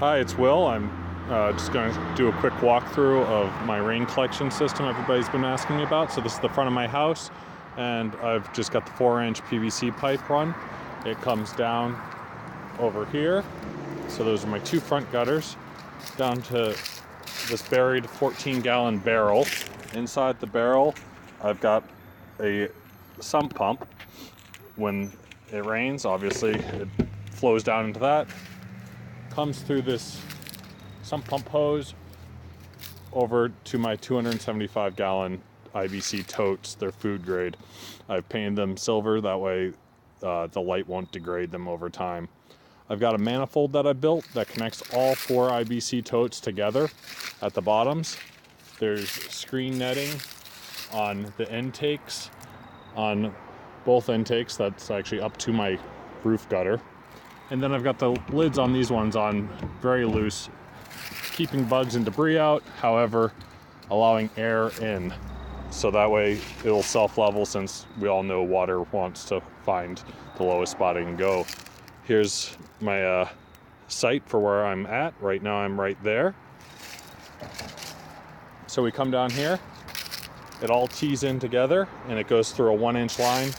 Hi, it's Will. I'm just going to do a quick walkthrough of my rain collection system everybody's been asking me about. So this is the front of my house, and I've just got the 4-inch PVC pipe run. It comes down over here. So those are my two front gutters down to this buried 14-gallon barrel. Inside the barrel, I've got a sump pump. When it rains, obviously it flows down into that, comes through this sump pump hose over to my 275-gallon IBC totes. They're food grade. I've painted them silver, that way the light won't degrade them over time. I've got a manifold that I built that connects all 4 IBC totes together at the bottoms. There's screen netting on the intakes, on both intakes. That's actually up to my roof gutter. And then I've got the lids on these ones on very loose, keeping bugs and debris out, however, allowing air in. So that way it'll self-level, since we all know water wants to find the lowest spot it can go. Here's my site for where I'm at. Right now I'm right there. So we come down here, it all tees in together, and it goes through a 1-inch line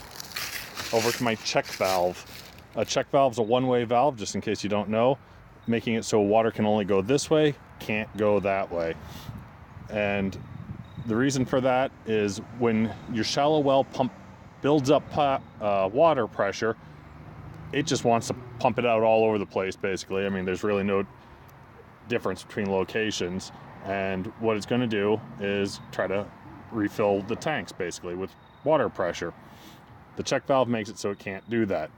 over to my check valve. A check valve is a one-way valve, just in case you don't know, making it so water can only go this way, can't go that way. And the reason for that is when your shallow well pump builds up water pressure, it just wants to pump it out all over the place, basically. I mean, there's really no difference between locations. And what it's going to do is try to refill the tanks, basically, with water pressure. The check valve makes it so it can't do that.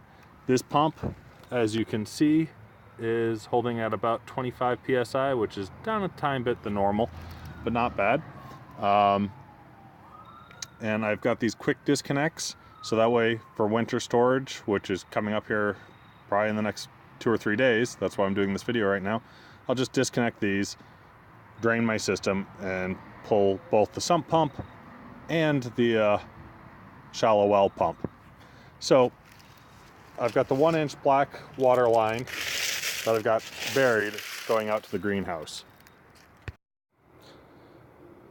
This pump, as you can see, is holding at about 25 psi, which is down a tiny bit the normal, but not bad. And I've got these quick disconnects, so that way for winter storage, which is coming up here probably in the next 2 or 3 days, that's why I'm doing this video right now, I'll just disconnect these, drain my system, and pull both the sump pump and the shallow well pump. So I've got the 1-inch black water line that I've got buried going out to the greenhouse.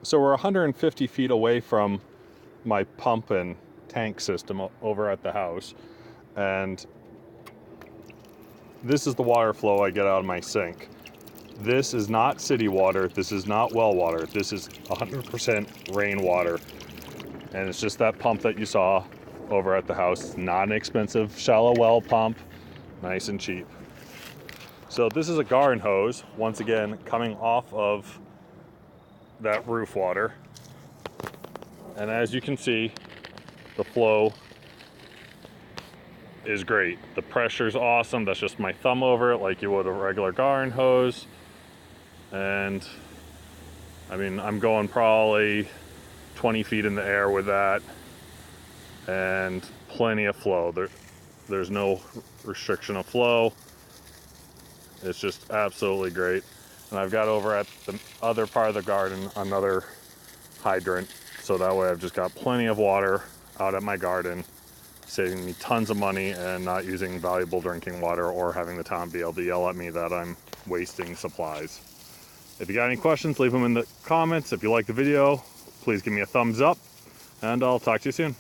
So we're 150 feet away from my pump and tank system over at the house, and this is the water flow I get out of my sink. This is not city water, this is not well water, this is 100% rainwater, and it's just that pump that you saw over at the house. Not an expensive shallow well pump, nice and cheap. So this is a garden hose, once again coming off of that roof water, and as you can see, the flow is great. The pressure's awesome. That's just my thumb over it like you would a regular garden hose. And I mean, I'm going probably 20 feet in the air with that, and plenty of flow. There's no restriction of flow. It's just absolutely great. And I've got over at the other part of the garden another hydrant, so that way I've just got plenty of water out at my garden, saving me tons of money and not using valuable drinking water or having the town be able to yell at me that I'm wasting supplies. If you got any questions, leave them in the comments. If you like the video, please give me a thumbs up, and I'll talk to you soon.